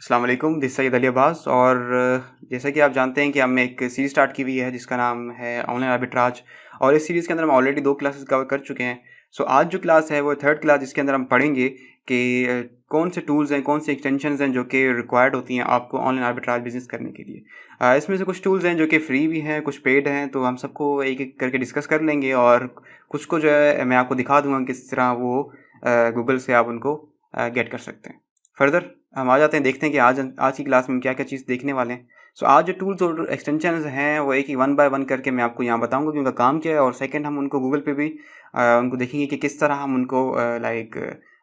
अस्सलाम वालेकुम, दिस सैयद अली अब्बास। और जैसा कि आप जानते हैं कि हमने एक सीरीज़ स्टार्ट की हुई है जिसका नाम है ऑनलाइन आर्बिट्राज। और इस सीरीज़ के अंदर हम ऑलरेडी 2 क्लासेस कवर कर चुके हैं। सो आज जो क्लास है वो थर्ड क्लास, जिसके अंदर हम पढ़ेंगे कि कौन से टूल्स हैं, कौन से एक्सटेंशंस हैं जो कि रिक्वायर्ड होती हैं आपको ऑनलाइन आर्बिट्राज बिज़नेस करने के लिए। इसमें से कुछ टूल्स हैं जो कि फ्री भी हैं, कुछ पेड हैं, तो हम सबको एक-एक करके डिस्कस कर लेंगे और कुछ को जो है मैं आपको दिखा दूँगा किस तरह वो गूगल से आप उनको गेट कर सकते हैं। फर्दर हम आ जाते हैं, देखते हैं कि आज की क्लास में हम क्या-क्या चीज़ देखने वाले हैं। सो आज जो टूल्स और एक्सटेंशंस हैं वो एक ही वन बाय वन करके मैं आपको यहाँ बताऊँगा कि उनका काम क्या है, और सेकंड हम उनको गूगल पे भी उनको देखेंगे कि किस तरह हम उनको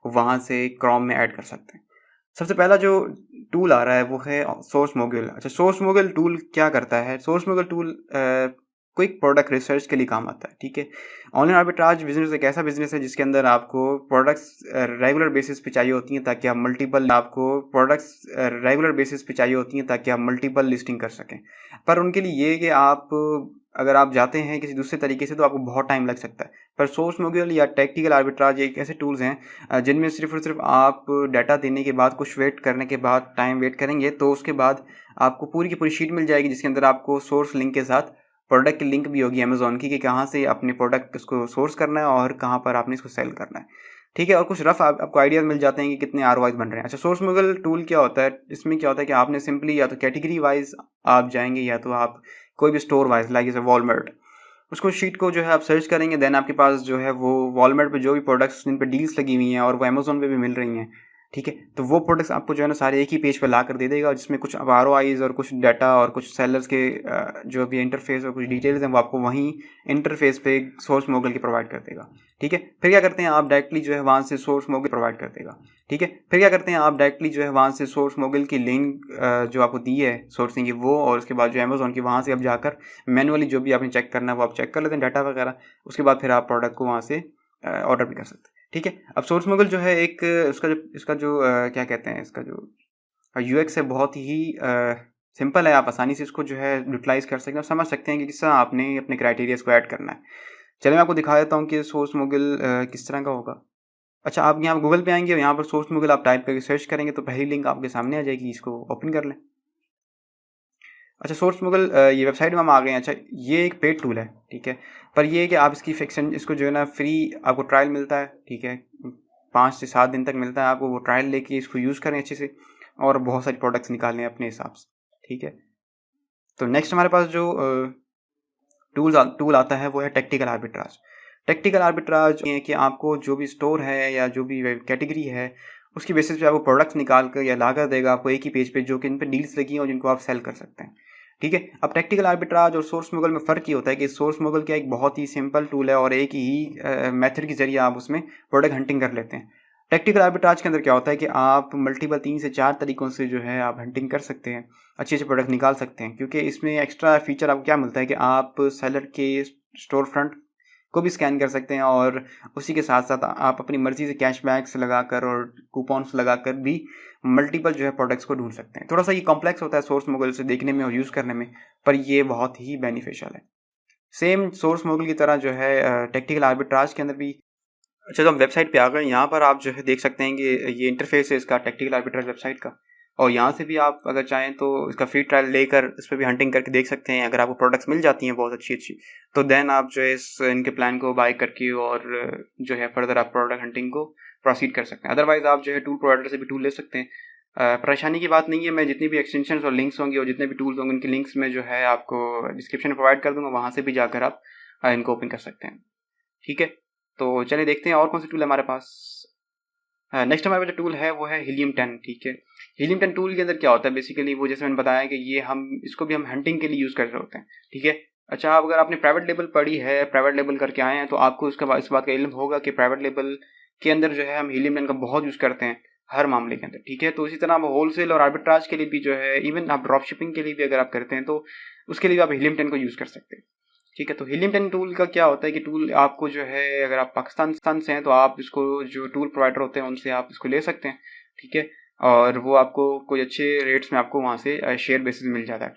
वहाँ से क्रोम में ऐड कर सकते हैं। सबसे पहला जो टूल आ रहा है वो है सोर्स मोगल। अच्छा, सोर्स मोगल टूल क्या करता है? SourceMogul tool quick product research के लिए काम आता है, ठीक है। ऑनलाइन आर्बिट्राज बिजनेस एक ऐसा बिजनेस है जिसके अंदर आपको प्रोडक्ट्स रेगुलर बेसिस पे चाहिए होती हैं ताकि आप मल्टीपल लिस्टिंग कर सकें। पर उनके लिए ये है कि आप अगर आप जाते हैं किसी दूसरे तरीके से तो आपको बहुत टाइम लग सकता है। पर सोर्स मोगल या टैक्टिकल आर्बिट्राज एक ऐसे टूल्स हैं जिनमें सिर्फ और सिर्फ आप डाटा देने के बाद, कुछ वेट करने के बाद, टाइम वेट करेंगे तो उसके बाद आपको पूरी की पूरी शीट मिल जाएगी जिसके अंदर आपको सोर्स लिंक के साथ प्रोडक्ट की लिंक भी होगी अमेज़न की कि कहाँ से अपने प्रोडक्ट इसको सोर्स करना है और कहाँ पर आपने इसको सेल करना है, ठीक है। और कुछ रफ आपको आइडियाज़ मिल जाते हैं कि कितने आरओआईज़ बन रहे हैं। अच्छा, सोर्स मोगल टूल क्या होता है? इसमें क्या होता है कि आपने सिंपली या तो कैटेगरी वाइज आप जाएंगे या तो आप कोई भी स्टोर वाइज, लाइक जैसे वॉलमार्ट, उसको शीट को जो है आप सर्च करेंगे, देन आपके पास जो है वो वॉलमार्ट पे जो भी प्रोडक्ट्स जिन पे डील्स लगी हुई हैं और वो अमेज़न पे भी मिल रही हैं, ठीक है, तो वो प्रोडक्ट्स आपको जो है ना सारे एक ही पेज पे ला कर दे देगा, जिसमें कुछ अब आरओआईज़ और कुछ डाटा और कुछ सेलर्स के जो भी इंटरफेस और कुछ डिटेल्स हैं वो आपको वहीं इंटरफेस पे सोर्स मोगल की प्रोवाइड कर देगा, ठीक है। फिर क्या करते हैं आप डायरेक्टली जो है वहाँ से सोर्स मोगल प्रोवाइड कर देगा, ठीक है। फिर क्या करते हैं आप डायरेक्टली जो है वहाँ से सोर्स मोगल की लिंक जो आपको दी है सोर्सिंग की वो, और उसके बाद जो अमेज़न की वहाँ से आप जाकर मैनुअली जो भी आपने चेक करना है वो आप चेक कर लेते हैं डाटा वगैरह। उसके बाद फिर आप प्रोडक्ट को वहाँ से ऑर्डर भी कर सकते हैं, ठीक है। अब सोर्स मोगल जो है एक इसका जो क्या कहते हैं, इसका जो यूएक्स है बहुत ही सिंपल है। आप आसानी से इसको जो है यूटिलाइज कर सकते हैं और समझ सकते हैं कि किस तरह आपने अपने क्राइटेरियाज को ऐड करना है। चलिए मैं आपको दिखा देता हूँ कि सोर्स मोगल किस तरह का होगा। अच्छा, आप यहाँ गूगल पे आएंगे और यहाँ पर सोर्स मोगल आप टाइप करके सर्च करेंगे तो पहली लिंक आपके सामने आ जाएगी, इसको ओपन कर लें। अच्छा, सोर्स मोगल ये वेबसाइट में हम आ गए हैं। अच्छा, ये एक पेड टूल है, ठीक है, पर ये है कि आप इसकी फिक्सन इसको जो है ना फ्री आपको ट्रायल मिलता है, ठीक है, 5 से 7 दिन तक मिलता है आपको। वो ट्रायल लेके इसको यूज़ करें अच्छे से और बहुत सारे प्रोडक्ट्स निकालें अपने हिसाब से, ठीक है। तो नेक्स्ट हमारे पास जो टूल आता है वो है टैक्टिकल आर्बिट्राज। टैक्टिकल आर्बिट्राज ये है कि आपको जो भी स्टोर है या जो भी कैटेगरी है उसकी बेसिस पे आपको प्रोडक्ट्स निकाल कर या ला कर देगा आपको एक ही पेज पे, जो कि इन पे डील्स लगी हैं और जिनको आप सेल कर सकते हैं, ठीक है। अब टैक्टिकल आर्बिट्राज और सोर्स मोगल में फ़र्क ये होता है कि सोर्स मोगल क्या एक बहुत ही सिंपल टूल है और एक ही मेथड के जरिए आप उसमें प्रोडक्ट हंटिंग कर लेते हैं। टैक्टिकल आर्बिट्राज के अंदर क्या होता है कि आप मल्टीपल 3 से 4 तरीकों से जो है आप हंटिंग कर सकते हैं, अच्छे अच्छे प्रोडक्ट निकाल सकते हैं, क्योंकि इसमें एक्स्ट्रा फीचर आपको क्या मिलता है कि आप सेलर के स्टोर फ्रंट को भी स्कैन कर सकते हैं और उसी के साथ साथ आप अपनी मर्जी से कैशबैक्स लगाकर और कूपन्स लगाकर भी मल्टीपल जो है प्रोडक्ट्स को ढूंढ सकते हैं। थोड़ा सा ये कॉम्प्लेक्स होता है सोर्स मोगल से देखने में और यूज़ करने में, पर ये बहुत ही बेनिफिशियल है। सेम सोर्स मोगल की तरह जो है टैक्टिकल आर्बिट्राज के अंदर भी। अच्छा, तो हम वेबसाइट पे आ गए। यहाँ पर आप जो है देख सकते हैं कि ये इंटरफेस है इसका टैक्टिकल आर्बिट्राज वेबसाइट का, और यहाँ से भी आप अगर चाहें तो इसका फ्री ट्रायल लेकर इस पर भी हंटिंग करके देख सकते हैं। अगर आपको प्रोडक्ट्स मिल जाती हैं बहुत अच्छी अच्छी, तो देन आप जो है इस इनके प्लान को बाय करके और जो है फर्दर आप प्रोडक्ट हंटिंग को प्रोसीड कर सकते हैं। अदरवाइज आप जो है टूल प्रोवाइडर से भी टूल ले सकते हैं। परेशानी की बात नहीं है, मैं जितनी भी एक्सटेंशन और लिंक्स होंगी और जितने भी टूल्स होंगे उनकी लिंक्स में जो है आपको डिस्क्रिप्शन में प्रोवाइड कर दूंगा, वहाँ से भी जाकर आप इनको ओपन कर सकते हैं, ठीक है। तो चलिए देखते हैं और कौन सा टूल है हमारे पास। नेक्स्ट हमारे पास जो टूल है वो है हीलियम 10, ठीक है। हीलियम 10 टूल के अंदर क्या होता है बेसिकली, वो जैसे मैंने बताया कि ये हम इसको भी हम हंटिंग के लिए यूज़ कर रहे होते हैं, ठीक है। अच्छा, आप अगर आपने प्राइवेट लेबल पढ़ी है, प्राइवेट लेबल करके आए हैं, तो आपको इसका इस बात का इल्म होगा कि प्राइवेट लेबल के अंदर जो है हम हीलियम 10 का बहुत यूज़ करते हैं हर मामले के अंदर, ठीक है। तो इसी तरह आप होलसेल और आर्बिट्राज के लिए भी जो है, इवन आप ड्रॉप शिपिंग के लिए भी अगर आप करते हैं तो उसके लिए भी आप हीलियम 10 को यूज़ कर सकते हैं, ठीक है। तो हीलियम 10 टूल का क्या होता है कि टूल आपको जो है, अगर आप पाकिस्तान से हैं तो आप इसको जो टूल प्रोवाइडर होते हैं उनसे आप इसको ले सकते हैं, ठीक है, और वो आपको कोई अच्छे रेट्स में आपको वहाँ से शेयर बेसिस मिल जाता है,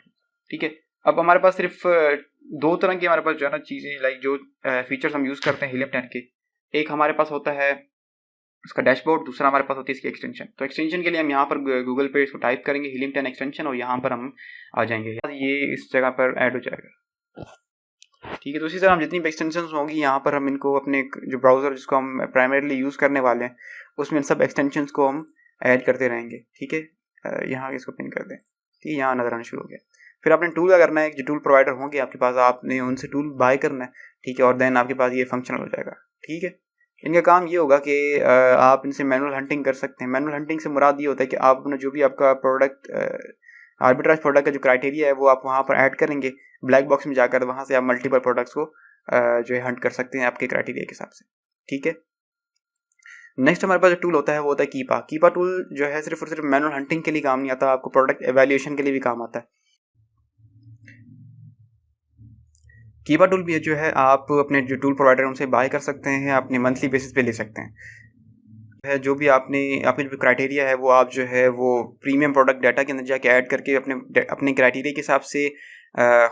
ठीक है। अब हमारे पास सिर्फ 2 तरह की हमारे पास जो है ना चीज़ें, लाइक जो फीचर्स हम यूज़ करते हैं हीलियम 10 के। एक हमारे पास होता है इसका डैशबोर्ड, दूसरा हमारे पास होती है इसकी एक्सटेंशन। तो एक्सटेंशन के लिए हम यहाँ पर गूगल पे इसको टाइप करेंगे हीलियम 10 एक्सटेंशन और यहाँ पर हम आ जाएंगे, ये इस जगह पर ऐड हो जाएगा। ठीक है, तो इसी तरह हम जितनी भी एक्सटेंशन होंगी यहाँ पर हम इनको अपने जो ब्राउज़र जिसको हम प्राइमरीली यूज़ करने वाले हैं उसमें इन सब एक्सटेंशन को हम ऐड करते रहेंगे। ठीक है, यहाँ इसको पिन कर दें। ठीक है, यहाँ नज़र आना शुरू हो गया। फिर आपने टूल क्या करना है, जो टूल प्रोवाइडर होंगे आपके पास आपने उनसे टूल बाय करना है। ठीक है, और देन आपके पास ये फंक्शनल हो जाएगा। ठीक है, इनका काम ये होगा कि आप इनसे मैनुअल हंटिंग कर सकते हैं। मैनुअल हंटिंग से मुराद ये होता है कि आप अपना जो भी आपका प्रोडक्ट आर्बिट्राज प्रोडक्ट का जो क्राइटेरिया है वो आप वहाँ पर ऐड करेंगे ब्लैक बॉक्स में जाकर, वहाँ से आप मल्टीपल प्रोडक्ट्स को जो है हंट कर सकते हैं आपके क्राइटेरिया के हिसाब से। ठीक है, नेक्स्ट हमारे पास जो टूल होता है वो होता है कीपा। कीपा टूल जो है सिर्फ और सिर्फ मैनुअल हंटिंग के लिए काम नहीं आता, आपको प्रोडक्ट एवेल्यूएशन के लिए भी काम आता है। कीपा टूल भी जो है आप अपने जो टूल प्रोवाइडर उनसे बाय कर सकते हैं, अपने मंथली बेसिस पे ले सकते हैं। जो भी आपके जो क्राइटेरिया है वो आप जो है वो प्रीमियम प्रोडक्ट डाटा के अंदर जाके ऐड करके अपने क्राइटेरिया के हिसाब से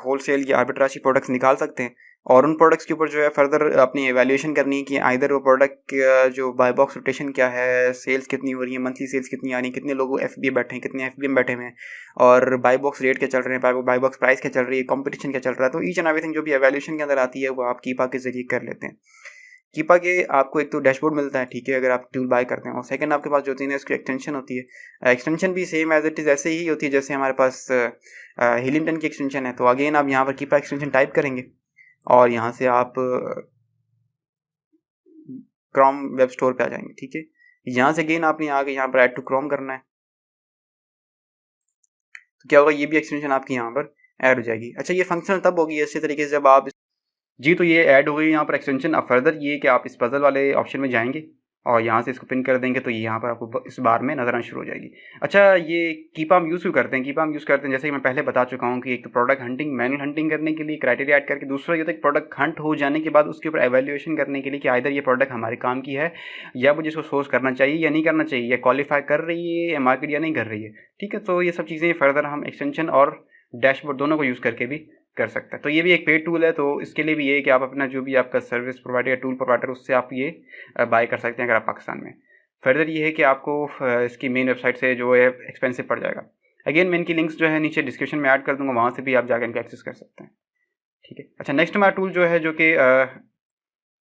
होलसेल या आर्बिट्राज की प्रोडक्ट्स निकाल सकते हैं और उन प्रोडक्ट्स के ऊपर जो है फर्दर अपनी एवेल्यूएशन करनी है कि आइदर वो प्रोडक्ट जो बाय बॉक्स रोटेशन क्या है, सेल्स कितनी हो रही है, मंथली सेल्स कितनी आ रही है, कितने लोग एफबीए बैठे हैं, कितने एफबीएम बैठे हुए हैं, और बाय बॉक्स रेट क्या चल रहे हैं, बाय बॉक्स प्राइस क्या चल रही है, कंपटीशन क्या चल रहा है। तो ईच एंड एवरीथिंग जो भी एवेल्यूएशन के अंदर आती है वो आप कीपा के जरिए कर लेते हैं। कीपा के आपको एक तो डैशबोर्ड मिलता है, ठीक है, अगर आप टूल बाय करते हैं, और सेकंड आपके पास जो होती है उसकी एक्सटेंशन होती है। एक्सटेंशन भी सेम एज इट इज़ ऐसे ही होती है जैसे हमारे पास हीलियम 10 की एक्सटेंशन है। तो अगेन आप यहाँ पर कीपा एक्सटेंशन टाइप करेंगे और यहाँ से आप क्रोम वेब स्टोर पे आ जाएंगे। ठीक है, यहाँ से अगेन आपने आगे यहाँ पर ऐड टू क्रोम करना है। तो क्या होगा, ये भी एक्सटेंशन आपकी यहाँ पर ऐड हो जाएगी। अच्छा, ये फंक्शनल तब होगी इसी तरीके से जब आप जी, तो ये ऐड हो गई यहाँ पर एक्सटेंशन। अब फर्दर ये कि आप इस पजल वाले ऑप्शन में जाएंगे और यहाँ से इसको पिन कर देंगे तो ये यहाँ पर आपको इस बार में नजर आना शुरू हो जाएगी। अच्छा, ये कीपा हम यूज़ क्यों करते हैं? कीपा हम यूज़ करते हैं जैसे कि मैं पहले बता चुका हूँ कि एक तो प्रोडक्ट हंटिंग, मैनुअल हंटिंग करने के लिए क्राइटेरिया ऐड करके, दूसरा ये होता है कि प्रोडक्ट हंट हो जाने के बाद उसके ऊपर एवेल्यूएशन करने के लिए कि आइदर ये प्रोडक्ट हमारे काम की है या मुझे इसको सोर्स करना चाहिए या नहीं करना चाहिए, या क्वालिफाई कर रही है या मार्केट या नहीं कर रही है। ठीक है, तो ये सब चीज़ें फर्दर हम एक्सटेंशन और डैशबोर्ड दोनों को यूज़ करके भी कर सकता है। तो ये भी एक पेड टूल है, तो इसके लिए भी ये है कि आप अपना जो भी आपका सर्विस प्रोवाइडर या टूल प्रोवाइडर उससे आप ये बाय कर सकते हैं अगर आप पाकिस्तान में। फर्दर ये है कि आपको इसकी मेन वेबसाइट से जो है एक्सपेंसिव पड़ जाएगा। अगेन मैं इनकी लिंक्स जो है नीचे डिस्क्रिप्शन में ऐड कर दूंगा, वहाँ से भी आप जाकर इनको एक्सेस कर सकते हैं। ठीक है, अच्छा, नेक्स्ट हमारा टूल जो है जो कि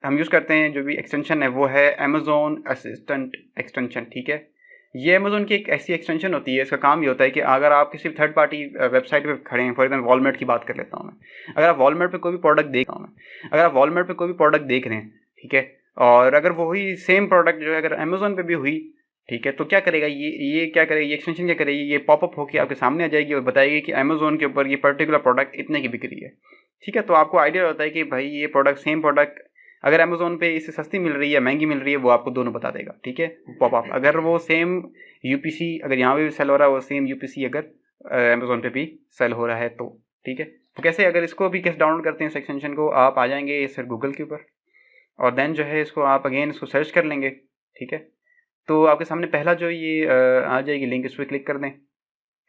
हम यूज़ करते हैं, जो भी एक्सटेंशन है वो है अमेज़ॉन असिस्टेंट एक्सटेंशन। ठीक है, ये अमेज़ॉन की एक ऐसी एक्सटेंशन होती है, इसका काम ये होता है कि अगर आप किसी थर्ड पार्टी वेबसाइट पे खड़े हैं, फॉर एग्जाम्पल वॉलमार्ट की बात कर लेता हूँ मैं, अगर आप वॉलमार्ट पे कोई भी प्रोडक्ट देख रहा हूँ मैं, अगर आप वॉलमार्ट पे कोई भी प्रोडक्ट देख रहे हैं, ठीक है, और अगर वही सेम प्रोडक्ट जो है अगर अमेज़ॉन पे भी हुई, ठीक है, तो क्या करेगा ये क्या करेगी, ये एक्सटेंशन क्या करेगी, ये पॉपअप होकर आपके सामने आ जाएगी और बताएगी कि अमेज़ॉन के ऊपर ये पर्टिकुलर प्रोडक्ट इतने की बिक रही है। ठीक है, तो आपको आइडिया होता है कि भाई ये प्रोडक्ट, सेम प्रोडक्ट अगर अमेज़ॉन पे इससे सस्ती मिल रही है, महंगी मिल रही है, वो आपको दोनों बता देगा। ठीक है, पॉपअप। अगर वो सेम यूपीसी अगर यहाँ पे भी सेल हो रहा है, वो सेम यूपीसी अगर अमेज़ॉन पे भी सेल हो रहा है तो ठीक है। तो कैसे, अगर इसको भी कैसे डाउनलोड करते हैं इस एक्सटेंशन को, आप आ जाएंगे सर गूगल के ऊपर और देन जो है इसको आप अगेन इसको सर्च कर लेंगे। ठीक है, तो आपके सामने पहला जो ये आ जाएगी लिंक, इस पर क्लिक कर दें।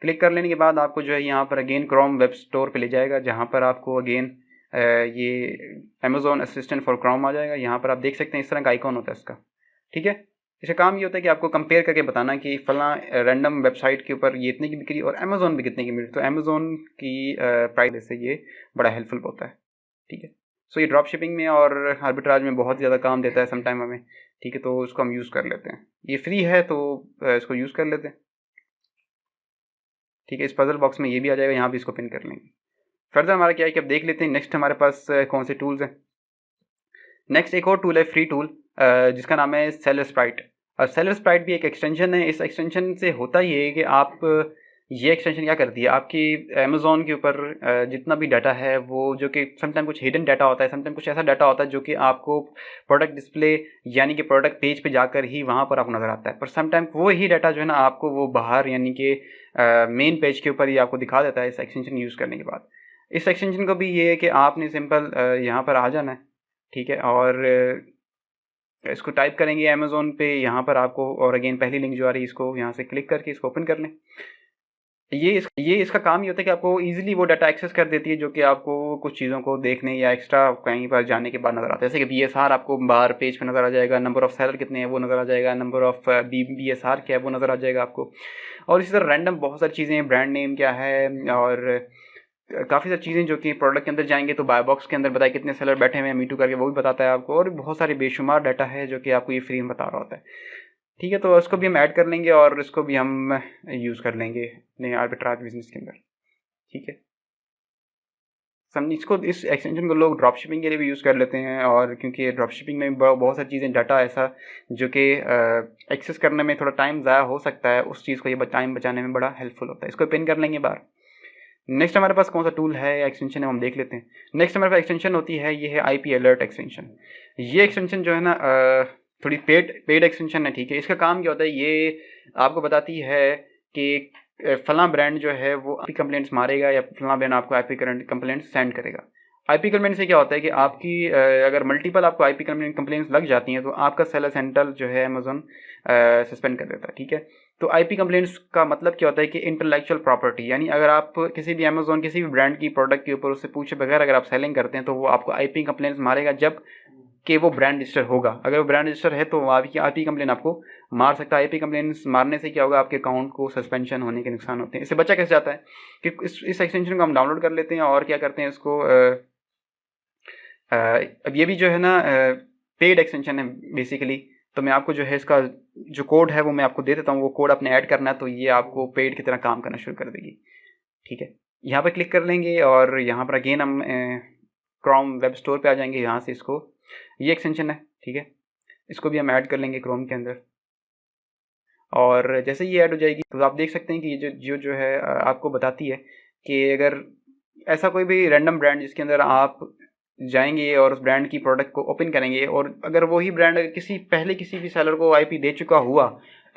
क्लिक कर लेने के बाद आपको जो है यहाँ पर अगेन क्रोम वेब स्टोर पे ले जाएगा, जहाँ पर आपको अगेन ये अमेज़ॉन असिस्टेंट फॉर क्रोम आ जाएगा। यहाँ पर आप देख सकते हैं इस तरह का आइकॉन होता है इसका। ठीक है, इसका काम ये होता है कि आपको कंपेयर करके बताना कि फला रैंडम वेबसाइट के ऊपर ये इतने की बिक्री और अमेज़ॉन भी कितने की मिल रही, तो अमेज़ॉन की प्राइस से ये बड़ा हेल्पफुल होता है। ठीक है, सो ये ड्रॉप शिपिंग में और आर्बिट्राज में बहुत ज़्यादा काम देता है समटाइम हमें। ठीक है, तो इसको हम यूज़ कर लेते हैं, ये फ्री है तो इसको यूज़ कर लेते हैं। ठीक है, इस पजल बॉक्स में ये भी आ जाएगा, यहाँ भी इसको पिन कर लेंगे। फर्दर हमारा क्या है कि अब देख लेते हैं नेक्स्ट हमारे पास कौन से टूल्स हैं। नेक्स्ट एक और टूल है, फ्री टूल, जिसका नाम है सेलर स्प्राइट। और सेलर स्प्राइट भी एक एक्सटेंशन है। इस एक्सटेंशन से होता ये है कि आप ये एक्सटेंशन क्या करती है, आपकी अमेज़ॉन के ऊपर जितना भी डाटा है वो, जो कि समटाइम कुछ हिडन डाटा होता है, समटाइम कुछ ऐसा डाटा होता है जो कि आपको प्रोडक्ट डिस्प्ले यानी कि प्रोडक्ट पेज पे जाकर ही वहाँ पर आपको नज़र आता है, पर समटाइम वो ही डाटा जो है ना आपको वो बाहर यानी कि मेन पेज के ऊपर ही आपको दिखा देता है इस एक्सटेंशन यूज़ करने के बाद। इस एक्सटेंशन को भी ये है कि आपने सिंपल यहाँ पर आ जाना है। ठीक है, और इसको टाइप करेंगे अमेज़ॉन पे यहाँ पर आपको, और अगेन पहली लिंक जो आ रही है इसको यहाँ से क्लिक करके इसको ओपन कर लें। ये इसका काम ये होता है कि आपको ईजिली वो डाटा एक्सेस कर देती है जो कि आपको कुछ चीज़ों को देखने या एक्स्ट्रा कहीं पर जाने के बाद नज़र आता है। जैसे कि BSR आपको बाहर पेज पे नज़र आ जाएगा, नंबर ऑफ़ सेलर कितने हैं वो नज़र आ जाएगा, नंबर ऑफ़ BSR क्या है वो नज़र आ जाएगा आपको। और इसी तरह रैंडम बहुत सारी चीज़ें हैं, ब्रांड नेम क्या है और काफ़ी सारी चीज़ें जो कि प्रोडक्ट के अंदर जाएंगे तो बाय बॉक्स के अंदर बताए कितने सेलर बैठे हुए हैं मीटू करके वो भी बताता है आपको, और बहुत सारे बेशुमार डाटा है जो कि आपको ये फ्री में बता रहा होता है। ठीक है, तो इसको भी हम ऐड कर लेंगे और इसको भी हम यूज़ कर लेंगे अपने आर्बिट्राज बिजनेस के अंदर। ठीक है, समझ इसको, इस एक्सटेंशन को लोग ड्रॉप शिपिंग के लिए भी यूज़ कर लेते हैं, और क्योंकि ड्रॉप शिपिंग में बहुत सारी चीज़ें डाटा ऐसा जो कि एक्सेस करने में थोड़ा टाइम ज़ाया हो सकता है, उस चीज़ को ये टाइम बचाने में बड़ा हेल्पफुल होता है। इसको पिन कर लेंगे बाहर। नेक्स्ट हमारे पास कौन सा टूल है या एक्सटेंशन है हम देख लेते हैं। नेक्स्ट हमारे पास एक्सटेंशन होती है, ये है IP अलर्ट एक्सटेंशन। ये एक्सटेंशन जो है ना थोड़ी पेड एक्सटेंशन है। ठीक है, इसका काम क्या होता है, ये आपको बताती है कि फलां ब्रांड जो है वो IP कंप्लेंट्स मारेगा या फलां ब्रांड आपको IP कंप्लेंट्स सेंड करेगा। IP कंप्लेंट से क्या होता है कि आपकी अगर मल्टीपल आपको IP कंप्लेंट्स लग जाती हैं तो आपका सेलर सेंटर जो है अमेजोन सस्पेंड कर देता है। ठीक है, तो IP कंप्लेंट्स का मतलब क्या होता है कि इंटेलेक्चुअल प्रॉपर्टी, यानी अगर आप किसी भी अमेजोन किसी भी ब्रांड की प्रोडक्ट के ऊपर उससे पूछे बगैर अगर आप सेलिंग करते हैं तो वो आपको IP कंप्लेंट्स मारेगा जब कि वो ब्रांड रजिस्टर होगा। अगर वो ब्रांड रजिस्टर है तो आपकी IP कंप्लेन आपको मार सकता है। IP कंप्लेंट्स मारने से क्या होगा, आपके अकाउंट को सस्पेंशन होने के नुकसान होते हैं। इससे बचा कैसे जाता है कि इस एक्सटेंशन को हम डाउनलोड कर लेते हैं और क्या करते हैं इसको अब ये भी जो है ना पेड एक्सटेंशन है बेसिकली, तो मैं आपको जो है इसका जो कोड है वो मैं आपको दे देता हूँ। वो कोड आपने ऐड करना है तो ये आपको पेड की तरह काम करना शुरू कर देगी। ठीक है, यहाँ पर क्लिक कर लेंगे और यहाँ पर अगेन हम क्रोम वेब स्टोर पे आ जाएंगे। यहाँ से इसको, ये एक्सटेंशन है, ठीक है, इसको भी हम ऐड कर लेंगे क्रोम के अंदर। और जैसे ये ऐड हो जाएगी तो आप देख सकते हैं कि ये जो है आपको बताती है कि अगर ऐसा कोई भी रैंडम ब्रांड जिसके अंदर आप जाएंगे और उस ब्रांड की प्रोडक्ट को ओपन करेंगे और अगर वही ब्रांड किसी भी सेलर को IP दे चुका हुआ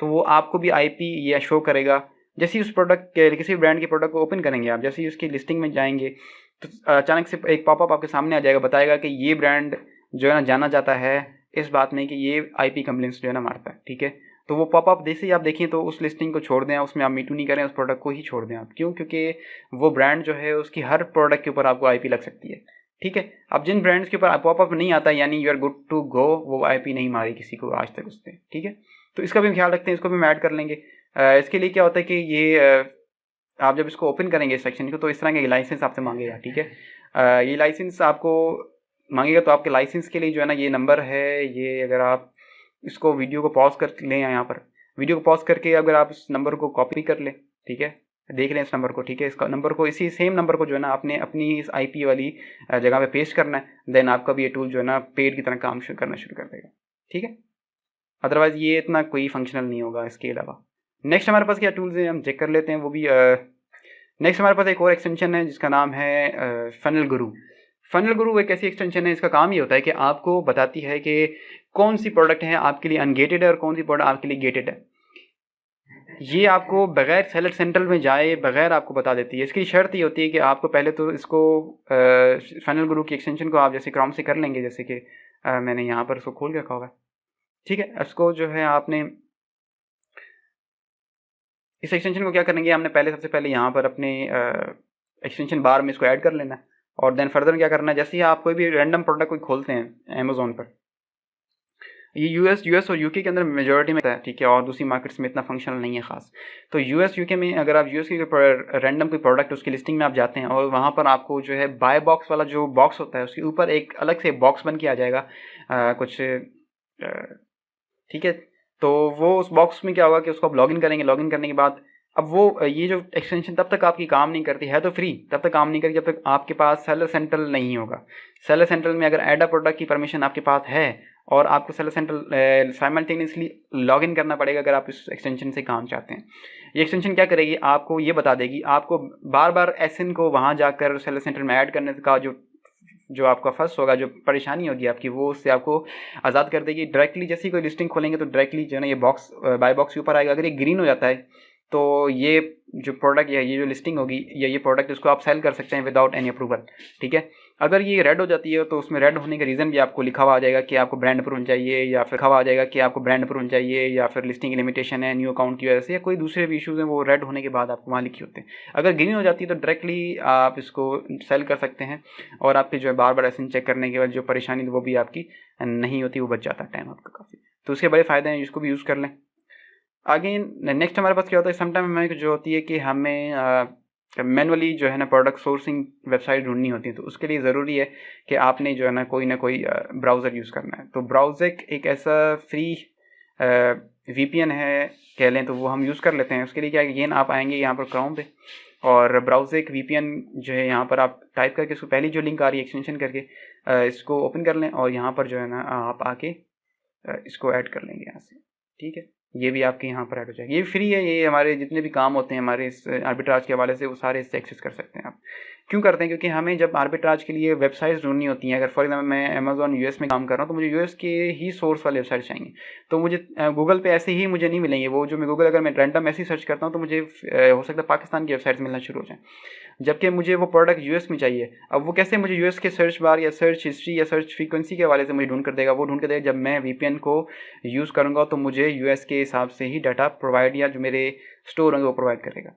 तो वो आपको भी IP या शो करेगा। जैसे ही उस प्रोडक्ट के किसी ब्रांड की प्रोडक्ट को ओपन करेंगे आप, जैसे ही उसकी लिस्टिंग में जाएंगे तो अचानक से एक पॉपअप आपके सामने आ जाएगा, बताएगा कि ये ब्रांड जो है ना जाना जाता है इस बात में कि ये IP कंप्लेंट्स जो है ना मारता है। ठीक है, तो वो पॉपअप जैसे ही आप देखें तो उस लिस्टिंग को छोड़ दें, उसमें आप मीटू नहीं करें, उस प्रोडक्ट को ही छोड़ दें आप। क्यों? क्योंकि वो ब्रांड जो है उसकी हर प्रोडक्ट के ऊपर आपको IP लग सकती है। ठीक है, अब जिन ब्रांड्स के ऊपर पॉपअप नहीं आता यानी you are good to go, वो IP नहीं मारी किसी को आज तक उसने। ठीक है, तो इसका भी ख्याल रखते हैं, इसको भी हम ऐड कर लेंगे। इसके लिए क्या होता है कि ये आप जब इसको ओपन करेंगे सेक्शन को तो इस तरह के लाइसेंस आपसे मांगेगा। ठीक है, ये लाइसेंस आपको मांगेगा तो आपके लाइसेंस के लिए जो है ना ये नंबर है, ये अगर आप इसको वीडियो को पॉज कर लें, यहाँ पर वीडियो को पॉज करके अगर आप इस नंबर को कॉपी कर लें, ठीक है, देख लें इस नंबर को। ठीक है, इसका नंबर को, इसी सेम नंबर को जो है ना आपने अपनी इस IP वाली जगह पे पेस्ट करना है, देन आपका भी ये टूल जो है ना पेड की तरह काम करना शुरू कर देगा। ठीक है, अदरवाइज़ ये इतना कोई फंक्शनल नहीं होगा इसके अलावा। नेक्स्ट हमारे पास क्या टूल्स हैं हम चेक कर लेते हैं, वो भी नेक्स्ट हमारे पास एक और एक्सटेंशन है जिसका नाम है फनल गुरु। फनल गुरु एक ऐसी एक्सटेंशन है, इसका काम ये होता है कि आपको बताती है कि कौन सी प्रोडक्ट है आपके लिए अनगेटेड है और कौन सी प्रोडक्ट आपके लिए गेटेड है। ये आपको बगैर सेलर सेंट्रल में जाए बगैर आपको बता देती है। इसकी शर्त ये होती है कि आपको पहले तो इसको फनल गुरु की एक्सटेंशन को आप जैसे क्रोम से कर लेंगे, जैसे कि मैंने यहाँ पर इसको खोल के रखा होगा। ठीक है, इसको जो है आपने इस एक्सटेंशन को क्या करेंगे, हमने सबसे पहले यहाँ पर अपने एक्सटेंशन बार में इसको ऐड कर लेना है और देन फर्दर क्या करना है, जैसे ही आप कोई भी रैंडम प्रोडक्ट कोई खोलते हैं अमेजोन पर, ये यूएस और यूके के अंदर मेजॉरिटी में है। ठीक है, और दूसरी मार्केट्स में इतना फंक्शनल नहीं है खास। तो यूएस यूके में अगर आप यूएस की रैंडम कोई प्रोडक्ट उसकी लिस्टिंग में आप जाते हैं और वहाँ पर आपको जो है बाय बॉक्स वाला जो बॉक्स होता है उसके ऊपर एक अलग से बॉक्स बन के आ जाएगा कुछ। ठीक है, तो वो उस बॉक्स में क्या होगा कि उसको आप लॉगिन करेंगे, लॉगिन करने के बाद अब वो ये जो एक्सटेंशन तब तक आपकी काम नहीं करती है, तो फ्री तब तक काम नहीं करती जब तक आपके पास सेलर सेंट्रल नहीं होगा। सेलर सेंट्रल में अगर ऐड अ प्रोडक्ट की परमिशन आपके पास है और आपको सेलर सेंट्रल साइमल्टेनियसली लॉगिन करना पड़ेगा अगर आप इस एक्सटेंशन से काम चाहते हैं। ये एक्सटेंशन क्या करेगी, आपको ये बता देगी, आपको बार बार SN को वहाँ जाकर सेलर सेंट्रल में ऐड करने का जो आपका फर्स्ट होगा, जो परेशानी होगी आपकी, वो उससे आपको आज़ाद कर देगी। डायरेक्टली जैसे ही कोई लिस्टिंग खोलेंगे तो डायरेक्टली जो है ना ये बॉक्स बाय बॉक्स के ऊपर आएगा। अगर ये ग्रीन हो जाता है तो ये जो प्रोडक्ट या ये जो लिस्टिंग होगी या ये प्रोडक्ट इसको आप सेल कर सकते हैं विदाउट एनी अप्रूवल। ठीक है, अगर ये रेड हो जाती है तो उसमें रेड होने का रीज़न भी आपको लिखा हुआ आ जाएगा कि आपको ब्रांड अप्रूवल चाहिए, या फिर लिखा हुआ आ जाएगा कि आपको ब्रांड अप्रूवल चाहिए, या फिर लिस्टिंग की लिमिटेशन है न्यू अकाउंट की वजह से, या कोई दूसरे भी इशूज़ हैं वो रेड होने के बाद आपको वहाँ लिखे होते हैं। अगर ग्रीन हो जाती है तो डायरेक्टली आप इसको सेल कर सकते हैं, और आपकी जो है बार बार एसेंस चेक करने के बाद जो परेशानी वो भी आपकी नहीं होती, वो बच जाता है टाइम आपका काफ़ी। तो उसके बड़े फ़ायदे हैं, इसको भी यूज़ कर लें। आगे नेक्स्ट हमारे पास क्या होता है, समटाइम हमें जो होती है कि हमें मैनुअली जो है ना प्रोडक्ट सोर्सिंग वेबसाइट ढूंढनी होती है, तो उसके लिए ज़रूरी है कि आपने जो है ना कोई ना कोई ब्राउज़र यूज़ करना है। तो ब्राउज़र एक ऐसा फ्री वीपीएन है कह लें, तो वो हम यूज़ कर लेते हैं। उसके लिए क्या है, अगेन आप आएंगे यहाँ पर क्रोम पे, और ब्राउज़र एक वीपीएन जो है यहाँ पर आप टाइप करके इसको पहली जो लिंक आ रही है एक्सटेंशन करके इसको ओपन कर लें, और यहाँ पर जो है ना आप आके इसको ऐड कर लेंगे यहाँ से। ठीक है, ये भी आपके यहाँ पर ऐड हो जाएगा। ये फ्री है, ये हमारे जितने भी काम होते हैं हमारे इस आर्बिट्राज के हवाले से वो सारे इससे एक्सेस कर सकते हैं आप। क्यों करते हैं, क्योंकि हमें जब आर्बिट्राज के लिए वेबसाइट्स ढूंढनी होती हैं, अगर फॉर एग्जाम्पल मैं अमेजॉन यूएस में काम कर रहा हूँ तो मुझे यूएस के ही सोर्स वाले वेबसाइट चाहिए, तो मुझे गूगल पे ऐसे ही मुझे नहीं मिलेंगे वो, जो मैं गूगल अगर मैं रैंडम ऐसे ही सर्च करता हूँ तो मुझे हो सकता है पाकिस्तान की वेबसाइट्स मिलना शुरू हो जाए, जबकि मुझे वो प्रोडक्ट यूएस में चाहिए। अब वो कैसे मुझे यूएस के सर्च बार या सर्च हिस्ट्री या सर्च फ्रीक्वेंसी के हवाले से मुझे ढूंढ कर देगा, वो ढूंढ कर देगा जब मैं वीपीएन को यूज़ करूँगा तो मुझे यूएस के हिसाब से ही डाटा प्रोवाइड या जो मेरे स्टोर होंगे वो प्रोवाइड करेगा।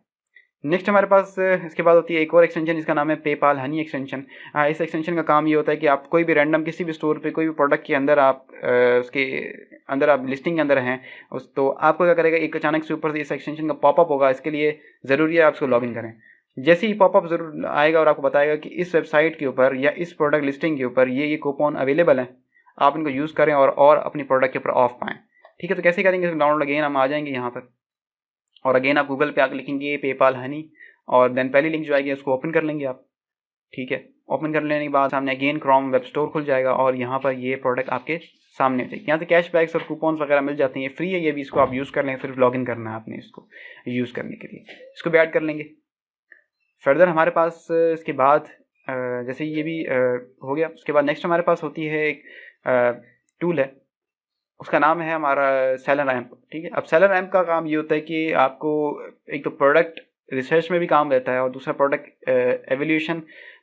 नेक्स्ट हमारे पास इसके बाद होती है एक और एक्सटेंशन जिसका नाम है पेपाल हनी एक्सटेंशन। इस एक्सटेंशन का काम ये होता है कि आप कोई भी रैंडम किसी भी स्टोर पे कोई भी प्रोडक्ट के अंदर आप उसके अंदर आप लिस्टिंग के अंदर हैं तो आपको क्या करेगा, एक अचानक से ऊपर से इस एक्सटेंशन का पॉपअप होगा। इसके लिए ज़रूरी है आप उसको लॉगिन करें। जैसे ही पॉपअप ज़रूर आएगा और आपको बताएगा कि इस वेबसाइट के ऊपर या इस प्रोडक्ट लिस्टिंग के ऊपर ये कूपन अवेलेबल है, आप इनको यूज़ करें और अपनी प्रोडक्ट के ऊपर ऑफ पाएँ। ठीक है, तो कैसे करेंगे डाउनलोड? अगेन हम आ जाएंगे यहाँ पर, और अगेन आप गूगल पे आकर लिखेंगे पेपाल हनी, और देन पहली लिंक जो आएगी उसको ओपन कर लेंगे आप। ठीक है, ओपन कर लेने के बाद सामने अगेन क्रोम वेब स्टोर खुल जाएगा, और यहाँ पर ये प्रोडक्ट आपके सामने हो जाएगी। यहाँ से कैशबैक्स और कूपन्स वगैरह मिल जाते हैं, फ्री है ये भी, इसको आप यूज़ कर लें। सिर्फ लॉगिन करना है आपने इसको यूज़ करने के लिए, इसको भी ऐड कर लेंगे। फर्दर हमारे पास इसके बाद जैसे ये भी हो गया, उसके बाद नेक्स्ट हमारे पास होती है एक टूल है, उसका नाम है हमारा सेलर रैंप। ठीक है, अब सेलर रैंप का काम ये होता है कि आपको एक तो प्रोडक्ट रिसर्च में भी काम देता है, और दूसरा प्रोडक्ट एवोल्यूशन,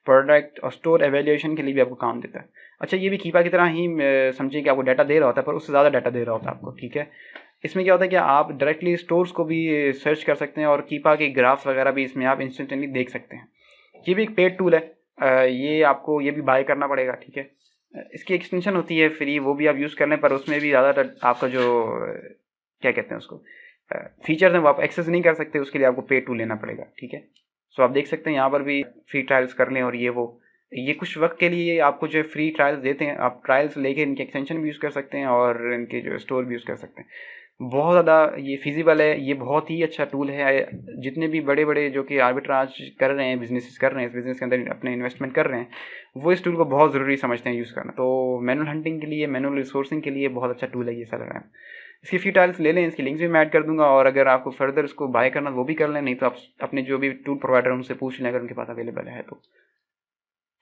प्रोडक्ट और स्टोर एवोल्यूशन के लिए भी आपको काम देता है। अच्छा, ये भी कीपा की तरह ही समझिए कि आपको डाटा दे रहा होता है, पर उससे ज़्यादा डाटा दे रहा होता है आपको। ठीक है, इसमें क्या होता है कि आप डायरेक्टली स्टोर्स को भी सर्च कर सकते हैं, और कीपा के ग्राफ्स वगैरह भी इसमें आप इंस्टेंटली देख सकते हैं। ये भी एक पेड टूल है, ये आपको ये भी बाय करना पड़ेगा। ठीक है, इसकी एक्सटेंशन होती है फ्री, वो भी आप यूज़ कर लें, पर उसमें भी ज़्यादा आपका जो क्या कहते हैं उसको फीचर्स हैं वो आप एक्सेस नहीं कर सकते, उसके लिए आपको पे टू लेना पड़ेगा। ठीक है, सो आप देख सकते हैं यहाँ पर भी फ्री ट्रायल्स कर लें, और ये कुछ वक्त के लिए आपको जो फ्री ट्रायल्स देते हैं, आप ट्रायल्स लेके इनके एक्सटेंशन भी यूज़ कर सकते हैं और इनके जो स्टोर भी यूज़ कर सकते हैं। बहुत ज़्यादा ये फिजिबल है, ये बहुत ही अच्छा टूल है। जितने भी बड़े बड़े जो कि आर्बिट्राज कर रहे हैं, बिजनेस कर रहे हैं, इस बिज़नेस के अंदर अपने इन्वेस्टमेंट कर रहे हैं, वो इस टूल को बहुत ज़रूरी समझते हैं यूज़ करना। तो मैनुअल हंटिंग के लिए, मैनुअल रिसोर्सिंग के लिए बहुत अच्छा टूल है ये सेलर रैंप। इसकी फ्री ट्रायल्स ले लें, इसकी लिंक्स भी मैं ऐड कर दूंगा, और अगर आपको फर्दर इसको बाय करना वो भी कर लें, नहीं तो आप अपने जो भी टूल प्रोवाइडर उनसे पूछ लें अगर उनके पास अवेलेबल है तो।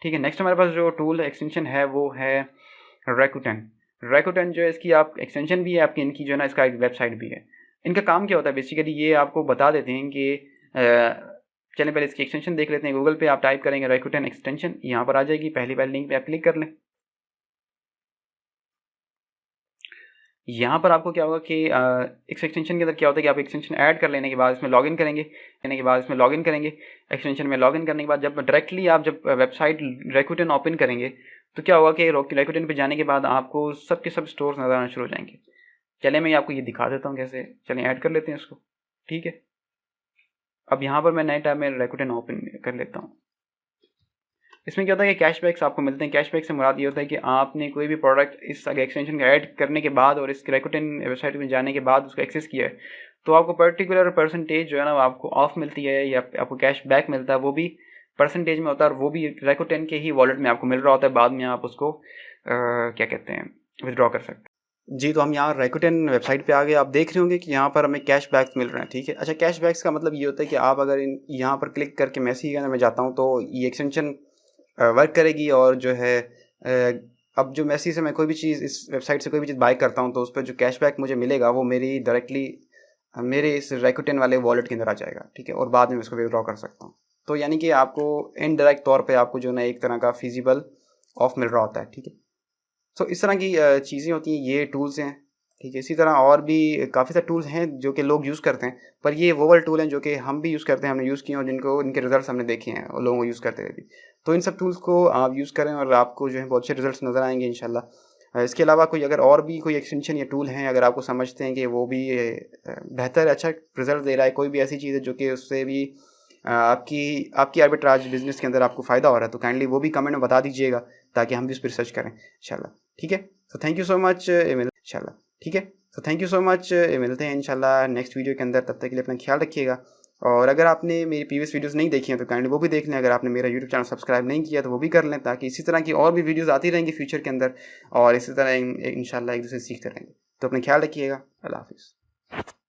ठीक है, नेक्स्ट हमारे पास जो टूल एक्सटेंशन है वो है रैकुटेन। रैकुटेन जो है इसकी आप एक्सटेंशन भी है आपकी, इनकी जो है ना इसका एक वेबसाइट भी है। इनका काम क्या होता है बेसिकली, ये आपको बता देते हैं कि चलें पहले इसकी एक्सटेंशन देख लेते हैं। गूगल पे आप टाइप करेंगे रैकुटेन एक्सटेंशन, यहाँ पर आ जाएगी, पहली वाली लिंक पे आप क्लिक कर लें। यहाँ पर आपको क्या होगा कि इस एक्सटेंशन के अंदर क्या होता है कि आप एक्सटेंशन ऐड कर लेने के बाद इसमें लॉगिन करेंगे, एक्सटेंशन में लॉगिन करने के बाद जब डायरेक्टली आप जब वेबसाइट रैकुटेन ओपन करेंगे तो क्या होगा कि रैकुटेन पे जाने के बाद आपको सब के सब स्टोर्स नज़र आना शुरू हो जाएंगे। चले मैं आपको ये दिखा देता हूँ कैसे, चलें ऐड कर लेते हैं इसको। ठीक है, अब यहाँ पर मैं नए टैब में रैकुटेन ओपन कर लेता हूँ। इसमें क्या होता है कि कैशबैक्स आपको मिलते हैं। कैशबैक से मुराद ये होता है कि आपने कोई भी प्रोडक्ट इस एक्सटेंशन का ऐड करने के बाद और इस रैकुटेन वेबसाइट में जाने के बाद उसको एक्सेस किया है तो आपको पर्टिकुलर परसेंटेज जो है ना आपको ऑफ मिलती है या आपको कैशबैक मिलता है, वो भी परसेंटेज में होता है और वो भी रैकुटेन के ही वॉलेट में आपको मिल रहा होता है। बाद में आप उसको क्या कहते हैं विदड्रॉ कर सकते हैं। जी, तो हम यहाँ रैकुटेन वेबसाइट पे आ गए। आप देख रहे होंगे कि यहाँ पर हमें कैशबैक्स मिल रहे हैं। ठीक है, अच्छा, कैशबैक्स का मतलब ये होता है कि आप अगर यहाँ पर क्लिक करके मैसेज के अंदर मैं जाता हूँ तो ये एक्सटेंशन वर्क करेगी, और जो है अब जो मैसी से मैं कोई भी चीज़ इस वेबसाइट से कोई भी चीज़ बाय करता हूँ तो उस पर जो कैशबैक मुझे मिलेगा वो मेरी डायरेक्टली मेरे इस रैकुटेन वाले वॉलेट के अंदर आ जाएगा। ठीक है, और बाद में उसको विड्रॉ कर सकता हूँ। तो यानी कि आपको इनडायरेक्ट तौर पे आपको जो ना एक तरह का फिजिबल ऑफ मिल रहा होता है, ठीक है। सो इस तरह की चीज़ें होती हैं, ये टूल्स हैं, ठीक है। इसी तरह और भी काफ़ी सारे टूल्स हैं जो कि लोग यूज़ करते हैं, पर ये वो वाले टूल हैं जो कि हम भी यूज़ करते हैं, हमने यूज़ किए और जिनको इनके रिजल्ट्स हमने देखे हैं और लोगों को यूज़ करते हुए भी। तो इन सब टूल्स को आप यूज़ करें और आपको जो है बहुत अच्छे रिजल्ट्स नज़र आएंगे इंशाल्लाह। इसके अलावा कोई अगर और भी कोई एक्सटेंशन या टूल हैं, अगर आपको समझते हैं कि वो भी बेहतर अच्छा रिजल्ट दे रहा है, कोई भी ऐसी चीज़ है जो कि उससे भी आपकी आपकी आर्बिट्राज बिजनेस के अंदर आपको फ़ायदा हो रहा है, तो काइंडली वो भी कमेंट में बता दीजिएगा ताकि हम भी उस पर रिसर्च करें इंशाल्लाह, ठीक है। तो थैंक यू सो मच, इंशाल्लाह, ठीक है। तो थैंक यू सो मच, मिलते हैं इंशाल्लाह नेक्स्ट वीडियो के अंदर। तब तक के लिए अपना ख्याल रखिएगा। और अगर आपने मेरी प्रीवियस वीडियोस नहीं देखी हैं तो काइंडली वो भी देख लें। अगर आपने मेरा यूट्यूब चैनल सब्सक्राइब नहीं किया तो वो भी कर लें, ताकि इसी तरह की और भी वीडियोस आती रहेंगी फ्यूचर के अंदर और इसी तरह इंशाल्लाह एक दूसरे से सीखते रहेंगे। तो अपना ख्याल रखिएगा। अल्लाह हाफिज़।